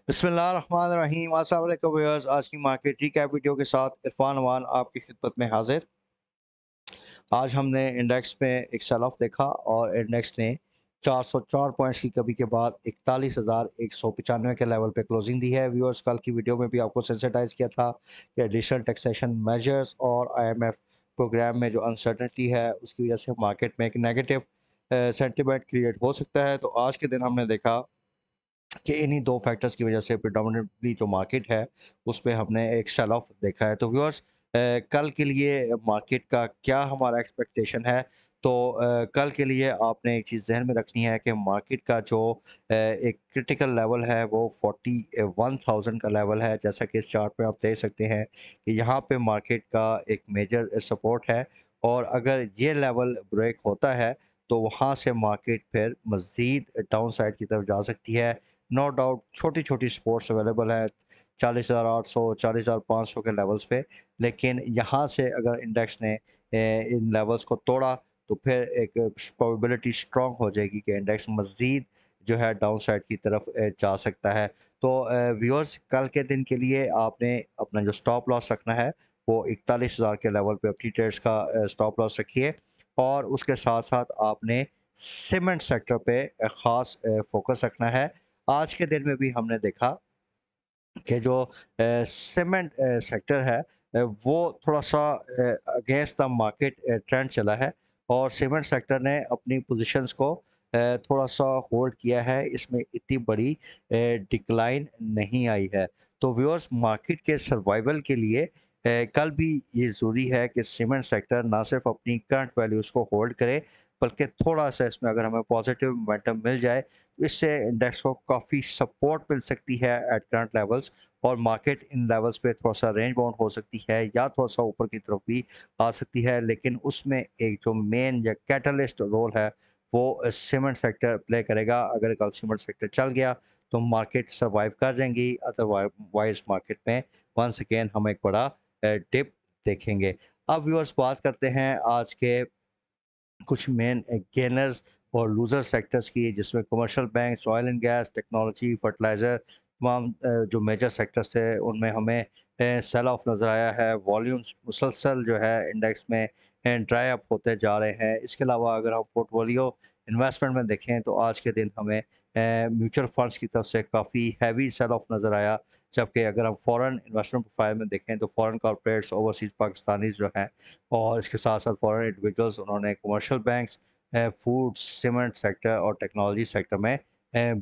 बिस्मिल्लाहिर्रहमानिर्रहीम। अस्सलाम वालेकुम व्यूअर्स, आज की मार्केट रिकैप वीडियो के साथ इरफान अमान आपकी खिदमत में हाजिर। आज हमने इंडेक्स में एक सेल ऑफ देखा और इंडेक्स ने 404 पॉइंट्स की कमी के बाद 41,195 के लेवल पे क्लोजिंग दी है। व्यूअर्स, कल की वीडियो में भी आपको सेंसिटाइज किया था कि एडिशनल टैक्सेशन मेजर्स और आईएमएफ प्रोग्राम में जो अनसर्टेनिटी है उसकी वजह से मार्केट में एक नेगेटिव सेंटिमेंट क्रिएट हो सकता है। तो आज के दिन हमने देखा कि इन्हीं दो फैक्टर्स की वजह से प्रिडोमिनेंटली जो मार्केट है उस पे हमने एक सेल ऑफ देखा है। तो व्यूअर्स, कल के लिए मार्केट का क्या हमारा एक्सपेक्टेशन है? तो कल के लिए आपने एक चीज़ जहन में रखनी है कि मार्केट का जो एक क्रिटिकल लेवल है वो 41,000 का लेवल है। जैसा कि इस चार्ट पे आप देख सकते हैं कि यहाँ पे मार्केट का एक मेजर सपोर्ट है, और अगर ये लेवल ब्रेक होता है तो वहाँ से मार्केट फिर मज़ीद डाउन साइड की तरफ जा सकती है। नो डाउट छोटी छोटी स्पोर्ट्स अवेलेबल है 40,800 40,500 के लेवल्स पे, लेकिन यहाँ से अगर इंडेक्स ने इन लेवल्स को तोड़ा तो फिर एक प्रोबेबिलिटी स्ट्रांग हो जाएगी कि इंडेक्स मज़ीद जो है डाउन साइड की तरफ जा सकता है। तो व्यूअर्स, कल के दिन के लिए आपने अपना जो स्टॉप लॉस रखना है वो 41,000 के लेवल पे अपनी ट्रेड्स का स्टॉप लॉस रखिए, और उसके साथ साथ आपने सीमेंट सेक्टर पे ख़ास फोकस रखना है। आज के दिन में भी हमने देखा कि जो सीमेंट सेक्टर है वो थोड़ा-सा अगेंस्ट द मार्केट ट्रेंड चला है, और सीमेंट सेक्टर ने अपनी पोज़ीशंस को थोड़ा-सा होल्ड किया है। इसमें इतनी बड़ी डिक्लाइन नहीं आई है। तो व्यूअर्स, मार्केट के सर्वाइवल के लिए कल भी ये ज़रूरी है कि सीमेंट सेक्टर ना सिर्फ़ अपनी करंट वैल्यूज़ को होल्ड करे, बल्कि थोड़ा-सा इसमें अगर हमें पॉज़िटिव मोमेंटम मिल जाए, तो इससे इंडेक्स को काफ़ी सपोर्ट मिल सकती है एट करंट लेवल्स, और मार्केट इन लेवल्स पे थोड़ा-सा रेंज बाउंड हो सकती है या थोड़ा-सा ऊपर की तरफ भी आ सकती है। लेकिन उसमें एक जो मेन या कैटलिस्ट रोल है वो सीमेंट सेक्टर प्ले करेगा। अगर कल सीमेंट सेक्टर चल गया तो मार्केट सर्वाइव कर जाएँगी, अदरवाइज़ मार्केट में वंस अगेन हम एक बड़ा डिप देखेंगे। अब व्यूअर्स, बात करते हैं आज के कुछ मेन गेनर्स और लूजर सेक्टर्स की, जिसमें commercial banks, oil and gas, technology, fertiliser, तमाम जो मेजर सेक्टर्स थे उनमें हमें सेल ऑफ नज़र आया है। वॉल्यूम्स मुसलसल जो है इंडेक्स में ड्राई अप होते जा रहे हैं। इसके अलावा अगर हम पोर्टफोलियो इन्वेस्टमेंट में देखें तो आज के दिन हमें म्यूचुअल फंड्स की तरफ से काफ़ी हैवी सेल ऑफ नज़र आया। जबकि अगर हम फॉरेन इन्वेस्टमेंट प्रोफाइल में देखें तो फॉरेन कॉर्पोरेट्स, ओवरसीज़ पाकिस्तानी जो हैं, और इसके साथ साथ फॉरेन इंडिविजुअल्स, उन्होंने commercial banks, food, cement sector और टेक्नोलॉजी सेक्टर में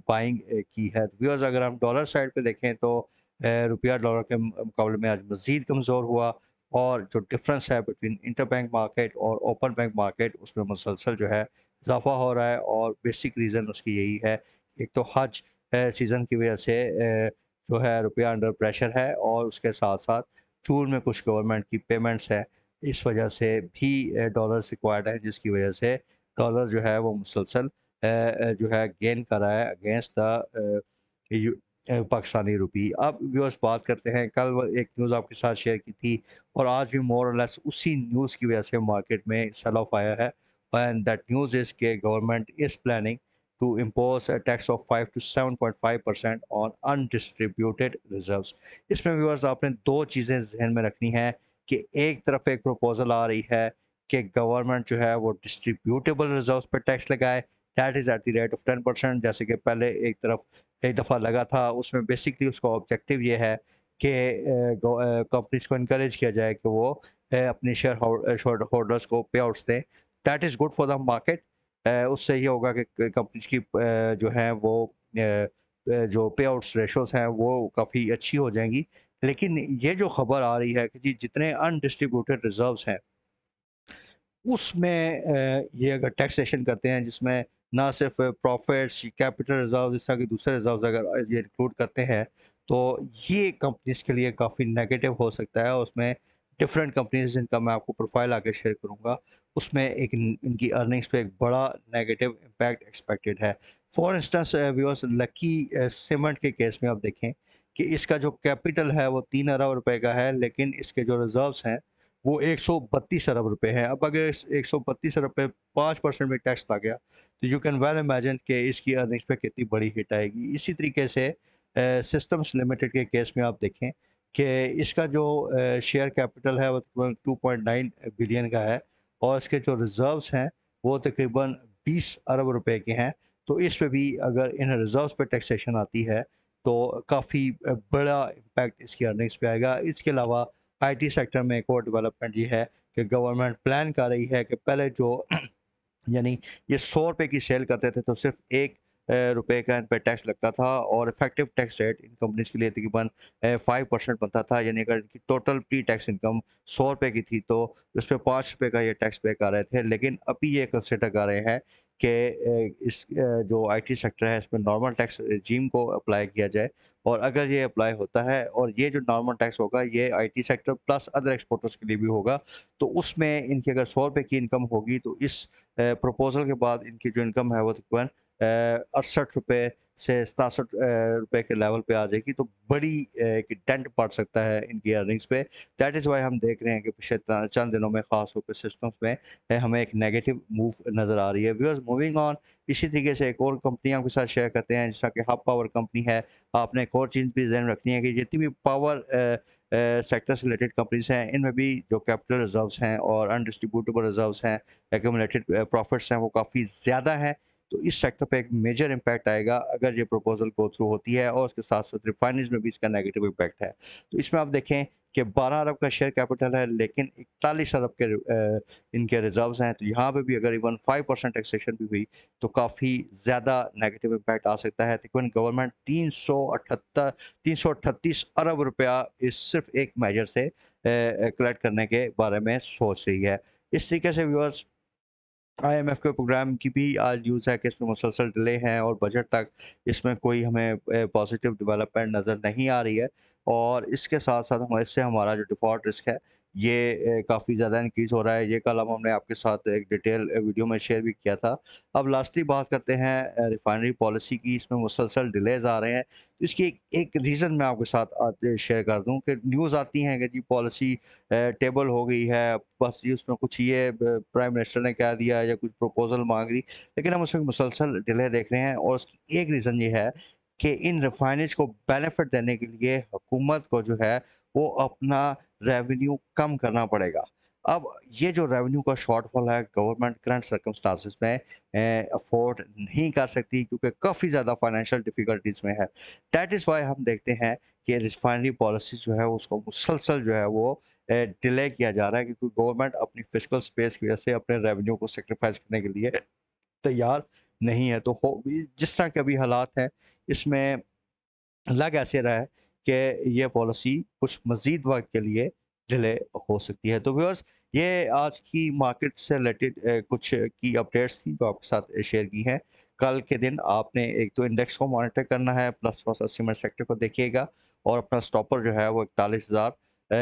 बाइंग की है। तो व्यूअर्स, अगर हम डॉलर साइड पे देखें तो रुपया डॉलर के मुकाबले में आज मज़ीद कमज़ोर हुआ, और जो डिफरेंस है बिटवीन इंटर बैंक मार्केट और ओपन बैंक मार्केट उसमें मुसलसल जो है इजाफा हो रहा है। और बेसिक रीज़न उसकी यही है, एक तो हज सीज़न की वजह से जो है रुपया अंडर प्रेशर है, और उसके साथ साथ जून में कुछ गवर्नमेंट की पेमेंट्स है, इस वजह से भी डॉलर्स रिक्वायर्ड है, जिसकी वजह से डॉलर जो है वो मुसलसल जो है गेन कर रहा है अगेंस्ट द पाकिस्तानी रुपी। अब व्यूअर्स, बात करते हैं, कल एक न्यूज़ आपके साथ शेयर की थी, और आज भी मोर और लेस उसी न्यूज़ की वजह से मार्केट में सेल ऑफ आया है। एंड दैट न्यूज़ इज़ के government is planning to impose a tax of 5 to 7.5% on undistributed reserves। इसमें व्यूअर्स, आपने दो चीज़ें ज़हन में रखनी है कि एक तरफ एक प्रपोजल आ रही है कि गवर्नमेंट जो है वो डिस्ट्रीब्यूटेबल रिजर्व्स पर टैक्स लगाए, that is at the rate of 10%। जैसे कि पहले एक तरफ एक दफ़ा लगा था, उसमें बेसिकली उसका ऑब्जेक्टिव ये है कि कंपनीज को इनक्रेज किया जाए कि वो अपने शेयर होल्डर्स को पे आउट्स दें। That is good for the market. उससे ये होगा कि कंपनीज की जो है वो जो पे आउट्स रेशोज़ हैं वो काफ़ी अच्छी हो जाएंगी। लेकिन ये जो खबर आ रही है कि जी जितने अनडिस्ट्रीब्यूटेड रिजर्व्स हैं उसमें ये अगर टैक्सेशन करते हैं, जिसमें ना सिर्फ प्रॉफिट्स, कैपिटल रिजर्व, इस तरह के दूसरे रिजर्व अगर ये इंक्लूड करते हैं, तो ये कंपनीज के लिए काफ़ी नेगेटिव हो सकता है। उसमें डिफरेंट कंपनीज जिनका मैं आपको प्रोफाइल आगे शेयर करूंगा, उसमें एक इनकी अर्निंग्स पे एक बड़ा नेगेटिव इम्पैक्ट एक्सपेक्टेड है। For instance viewers, lucky cement के केस में आप देखें कि इसका जो कैपिटल है वो 3 अरब रुपए का है, लेकिन इसके जो रिजर्व्स हैं वो 132 अरब रुपए हैं। अब अगर इस 132 अरब पे 5% में टैक्स आ गया तो यू कैन वेल इमेजिन कि इसकी अर्निंग्स पे कितनी बड़ी हिट आएगी। इसी तरीके से सिस्टम्स लिमिटेड के केस में आप देखें कि इसका जो शेयर कैपिटल है वो तकरीबन 2.9 बिलियन का है और इसके जो रिजर्व्स हैं वो तकरीबन 20 अरब रुपए के हैं। तो इस पे भी अगर इन रिजर्व्स पे टैक्सेशन आती है तो काफ़ी बड़ा इम्पैक्ट इसकी अर्निंग्स पे आएगा। इसके अलावा आईटी सेक्टर में एक और डेवलपमेंट ये है कि गवर्नमेंट प्लान कर रही है कि पहले जो यानी ये 100 रुपए की सेल करते थे तो सिर्फ 1 रुपए का इन पे टैक्स लगता था और effective tax rate in companies के लिए तकरीबन 5% बनता था। यानी अगर इनकी टोटल प्री टैक्स इनकम 100 रुपए की थी तो उस पर 5 रुपए का ये टैक्स पे कर रहे थे। लेकिन अभी ये कंसिडर कर रहे हैं कि जो आईटी सेक्टर है इसमें नॉर्मल टैक्स रिजीम को अप्लाई किया जाए और अगर ये अप्लाई होता है और ये जो नॉर्मल टैक्स होगा ये IT sector plus other exporters के लिए भी होगा तो उसमें इनकी अगर 100 रुपए की इनकम होगी तो इस प्रपोजल के बाद इनकी जो इनकम है वो तकरीबन 68 रुपए से 67 रुपए के लेवल पे आ जाएगी। तो बड़ी एक डेंट पड़ सकता है इनकी अर्निंग्स पे। दैट इज़ वाई हम देख रहे हैं कि पिछले चंद दिनों में खास तौर पे सिस्टम्स में हमें एक नेगेटिव मूव नज़र आ रही है। व्यूअर्स मूविंग ऑन, इसी तरीके से एक और कंपनी आपके साथ शेयर करते हैं जैसा कि हब पावर कंपनी है। आपने एक और चीज़ भी ध्यान रखनी है कि जितनी भी पावर सेक्टर से रिलेटेड कंपनीज हैं इनमें भी जो कैपिटल रिजर्व्स हैं और अनडिस्ट्रीब्यूटेबल रिजर्व्स हैं, एक्यूमुलेटेड प्रॉफिट्स हैं वो काफ़ी ज़्यादा हैं। तो इस सेक्टर पे एक मेजर इम्पैक्ट आएगा अगर ये प्रपोजल गो थ्रू होती है और उसके साथ साथ रिफाइनरीज में भी इसका नेगेटिव इम्पैक्ट है। तो इसमें आप देखें कि 12 अरब का शेयर कैपिटल है लेकिन 41 अरब के इनके रिजर्व्स हैं। तो यहाँ पे भी अगर इवन 5% टैक्सेशन भी हुई तो काफ़ी ज़्यादा नेगेटिव इम्पैक्ट आ सकता है। तकरीबन गवर्नमेंट 338 अरब रुपया इस सिर्फ एक मेजर से कलेक्ट करने के बारे में सोच रही है। इस तरीके से व्यूअर्स आईएमएफ के प्रोग्राम की भी आज न्यूज़ है कि इसमें मुसलसल डिले हैं और बजट तक इसमें कोई हमें पॉजिटिव डेवलपमेंट नज़र नहीं आ रही है और इसके साथ साथ हमारे इससे हमारा जो डिफ़ॉल्ट रिस्क है ये काफ़ी ज़्यादा इंक्रीज़ हो रहा है। ये कल हमने आपके साथ एक डिटेल वीडियो में शेयर भी किया था। अब लास्टली बात करते हैं रिफाइनरी पॉलिसी की। इसमें मुसलसल डिलेज़ आ रहे हैं। तो इसकी एक रीज़न मैं आपके साथ आज शेयर कर दूँ कि न्यूज़ आती हैं कि जी पॉलिसी टेबल हो गई है, बस ये उसमें कुछ ये प्राइम मिनिस्टर ने कह दिया या कुछ प्रपोज़ल माँग रही, लेकिन हम उसमें मुसलसल डिले देख रहे हैं और उसकी एक रीज़न ये है कि इन रिफाइनरीज़ को बेनिफिट देने के लिए हुकूमत को जो है वो अपना रेवेन्यू कम करना पड़ेगा। अब ये जो रेवेन्यू का शॉर्टफॉल है गवर्नमेंट करंट सर्कमस्टांसेस में अफ़ोर्ड नहीं कर सकती क्योंकि काफ़ी ज़्यादा फाइनेंशियल डिफ़िकल्टीज़ में है। दैट इज़ व्हाई हम देखते हैं कि रिफाइनरी पॉलिसी जो है उसको मुसलसल जो है वो डिले किया जा रहा है क्योंकि गवर्नमेंट अपनी फिस्कल स्पेस की वजह से अपने रेवेन्यू को सैक्रिफाइस करने के लिए तैयार नहीं है। तो हो जिस तरह के अभी हालात हैं इसमें लग ऐसे रहा है कि ये पॉलिसी कुछ मज़ीद वक़्त के लिए डिले हो सकती है। तो व्यूअर्स ये आज की मार्केट से रिलेटेड कुछ की अपडेट्स थी जो आपके साथ शेयर की हैं। कल के दिन आपने एक तो इंडेक्स को मॉनिटर करना है प्लस थोड़ा-सा सीमेंट सेक्टर को देखिएगा और अपना स्टॉपर जो है वो 41,000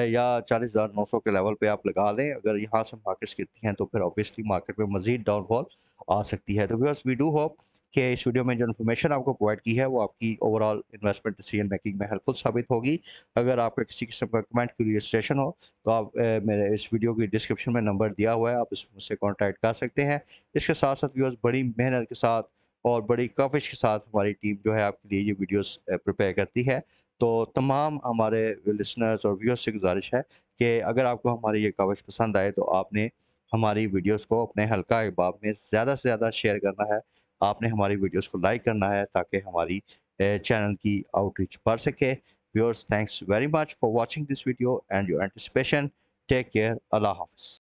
या 40,900 के लेवल पे आप लगा दें। अगर यहाँ से मार्केट्स गिरती हैं तो फिर ऑब्वियसली मार्केट में मज़ीद डाउनफॉल आ सकती है। तो व्यूअर्स वी डू होप कि इस वीडियो में जो इन्फॉर्मेशन आपको प्रोवाइड की है वो आपकी ओवरऑल इन्वेस्टमेंट डिसीजन मेकिंग में हेल्पफुल साबित होगी। अगर आपका किसी किस्म का कमेंट की रजिस्ट्रेशन हो तो आप मेरे इस वीडियो की डिस्क्रिप्शन में नंबर दिया हुआ है, आप इस मुझसे कॉन्टैक्ट कर सकते हैं। इसके साथ साथ व्यूअर्स बड़ी मेहनत के साथ और बड़ी कवरेज के साथ हमारी टीम जो है आपके लिए ये वीडियोस प्रिपेयर करती है। तो तमाम हमारे लिसनर्स और व्यूअर्स से गुजारिश है कि अगर आपको हमारी ये कवरेज पसंद आए तो आपने हमारी वीडियोस को अपने हल्का अहबाब में ज़्यादा से ज़्यादा शेयर करना है। आपने हमारी वीडियोस को लाइक करना है ताकि हमारी चैनल की आउटरीच बढ़ सके। Viewers thanks very much for watching this video and your anticipation. Take care. अल्लाह हाफ़िज़।